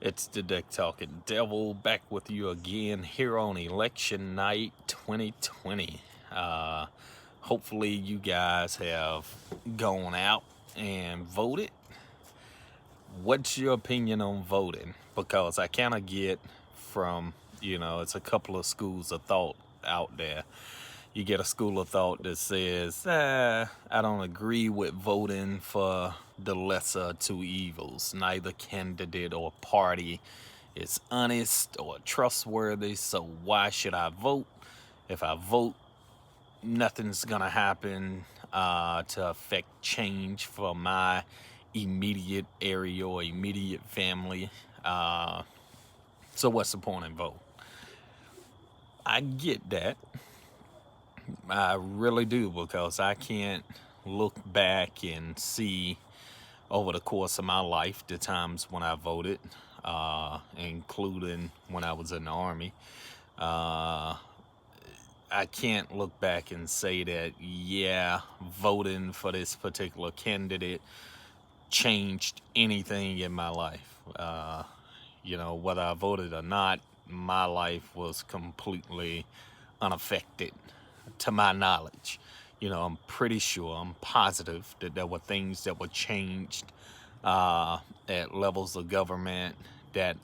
It's the Deck Talking Devil back with you again here on election night 2020. Uh, Hopefully, you guys have gone out and voted. What's your opinion on voting? Because I kind of get from, it's a couple of schools of thought out there. You get a school of thought that says, I don't agree with voting for the lesser two evils. Neither candidate or party is honest or trustworthy, so why should I vote? If I vote, nothing's gonna happen to affect change for my immediate area or immediate family. So what's the point in vote? I get that. I really do, because I can't look back and see over the course of my life the times when I voted, including when I was in the Army. I can't look back and say that, yeah, voting for this particular candidate changed anything in my life. Whether I voted or not, my life was completely unaffected to my knowledge. I'm pretty sure, I'm positive that there were things that were changed at levels of government that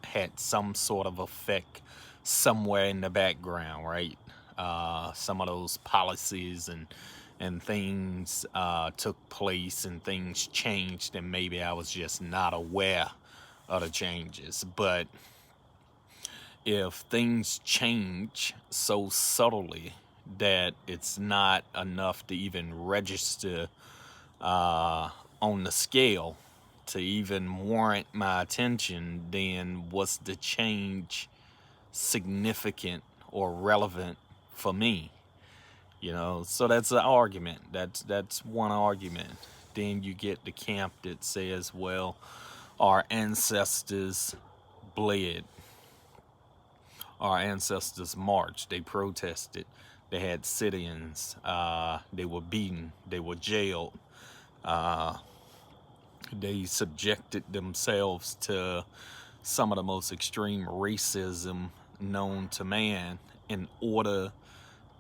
had some sort of effect somewhere in the background, right? Some of those policies and things took place and things changed, and maybe I was just not aware of the changes. But if things change so subtly that it's not enough to even register on the scale to even warrant my attention, then what's the change significant or relevant for me? So that's an argument. That's one argument. Then you get the camp that says, well, our ancestors bled, our ancestors marched, they protested, they had sit-ins, they were beaten, they were jailed, they subjected themselves to some of the most extreme racism known to man in order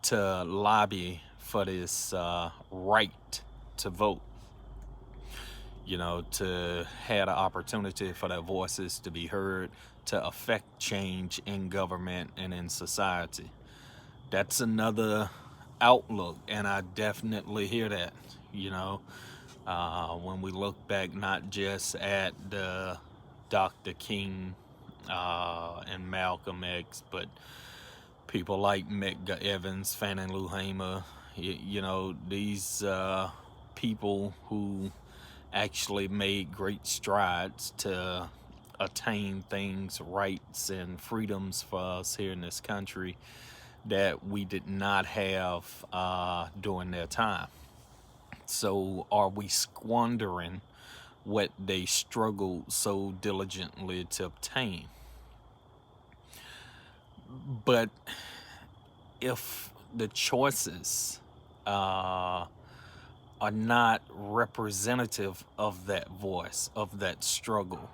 to lobby for this right to vote, to have the opportunity for their voices to be heard, to affect change in government and in society. That's another outlook, and I definitely hear that. When we look back not just at the Dr. King and Malcolm X, but people like Medgar Evers, Fannie Lou Hamer, these people who actually made great strides to attain things, rights, and freedoms for us here in this country that we did not have during their time. So are we squandering what they struggled so diligently to obtain? But if the choices are not representative of that voice, of that struggle,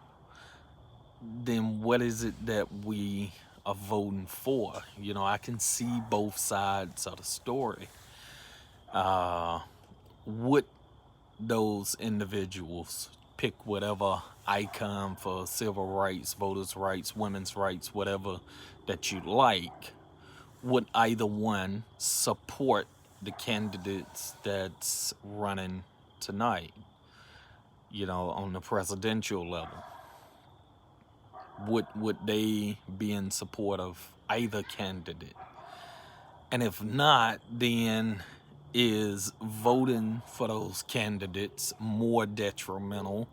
then what is it that we are voting for? I can see both sides of the story. Would those individuals pick whatever icon for civil rights, voters' rights, women's rights, whatever that you like, would either one support the candidates that's running tonight, on the presidential level? Would they be in support of either candidate? And if not, then is voting for those candidates more detrimental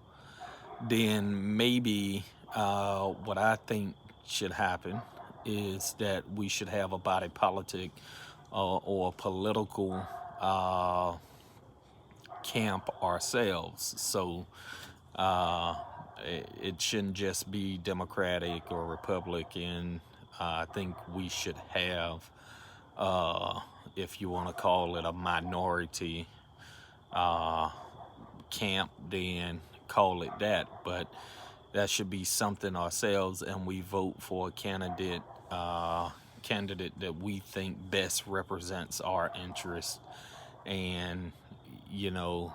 than maybe what I think should happen is that we should have a body politic or political camp ourselves. So it shouldn't just be Democratic or Republican. I think we should have, if you want to call it a minority camp, then call it that. But that should be something ourselves, and we vote for a candidate that we think best represents our interests, and you know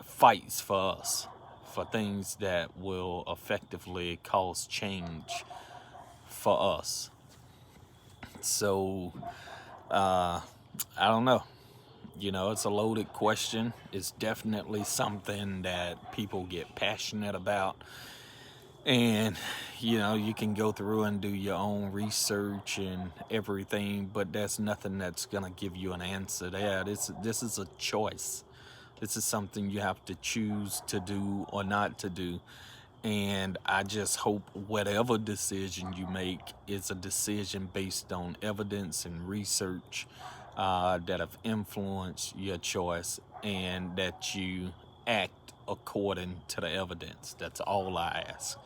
fights for us, for things that will effectively cause change for us. So I don't know. It's a loaded question. It's definitely something that people get passionate about. And, you can go through and do your own research and everything, but there's nothing that's going to give you an answer there. This is a choice. This is something you have to choose to do or not to do. And I just hope whatever decision you make is a decision based on evidence and research that have influenced your choice, and that you act according to the evidence. That's all I ask.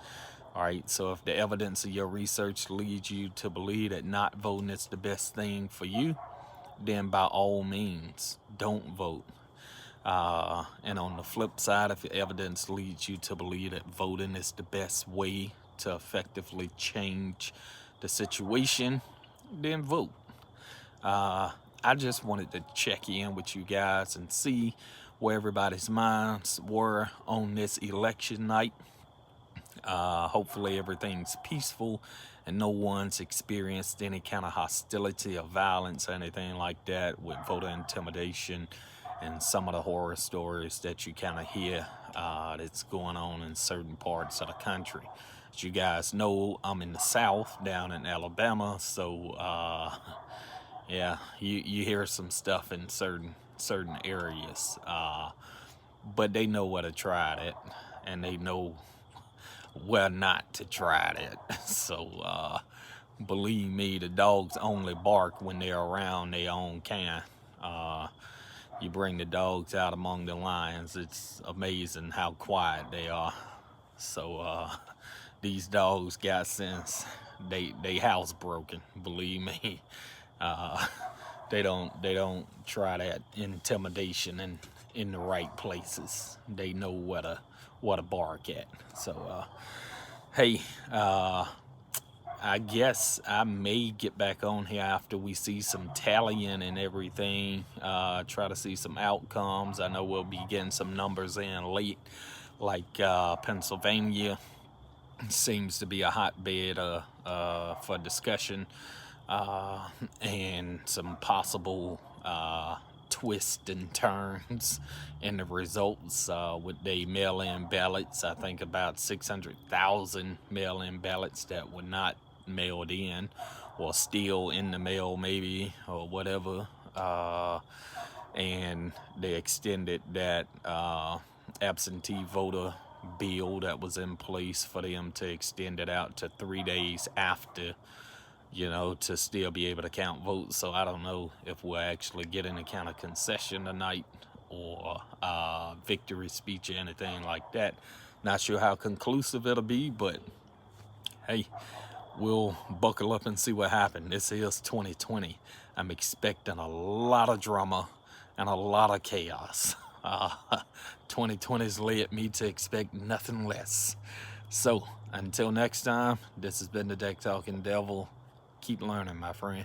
All right, so if the evidence of your research leads you to believe that not voting is the best thing for you, then by all means, don't vote. And on the flip side, if your evidence leads you to believe that voting is the best way to effectively change the situation, then vote. I just wanted to check in with you guys and see where everybody's minds were on this election night. Hopefully everything's peaceful and no one's experienced any kind of hostility or violence or anything like that with voter intimidation and some of the horror stories that you kind of hear that's going on in certain parts of the country. As you guys know, I'm in the South, down in Alabama, so yeah, you hear some stuff in certain areas, but they know where to try it, and they know where not to try it. So believe me, the dogs only bark when they're around their own kind. You bring the dogs out among the lions, it's amazing how quiet they are. So these dogs got sense. They housebroken, believe me. Uh, they don't try that intimidation in the right places. They know what to bark at. So hey, I guess I may get back on here after we see some tallying and everything, try to see some outcomes. I know we'll be getting some numbers in late, like Pennsylvania seems to be a hotbed for discussion, and some possible twists and turns in the results with the mail-in ballots. I think about 600,000 mail-in ballots that were not mailed in, or still in the mail maybe, or whatever. And they extended that absentee voter bill that was in place for them to extend it out to 3 days after, to still be able to count votes. So I don't know if we'll actually get any kind of concession tonight, or victory speech or anything like that. Not sure how conclusive it'll be, but hey, we'll buckle up and see what happens. This is 2020. I'm expecting a lot of drama and a lot of chaos. 2020's led me to expect nothing less. So until next time, this has been the Deck Talking Devil. Keep learning, my friend.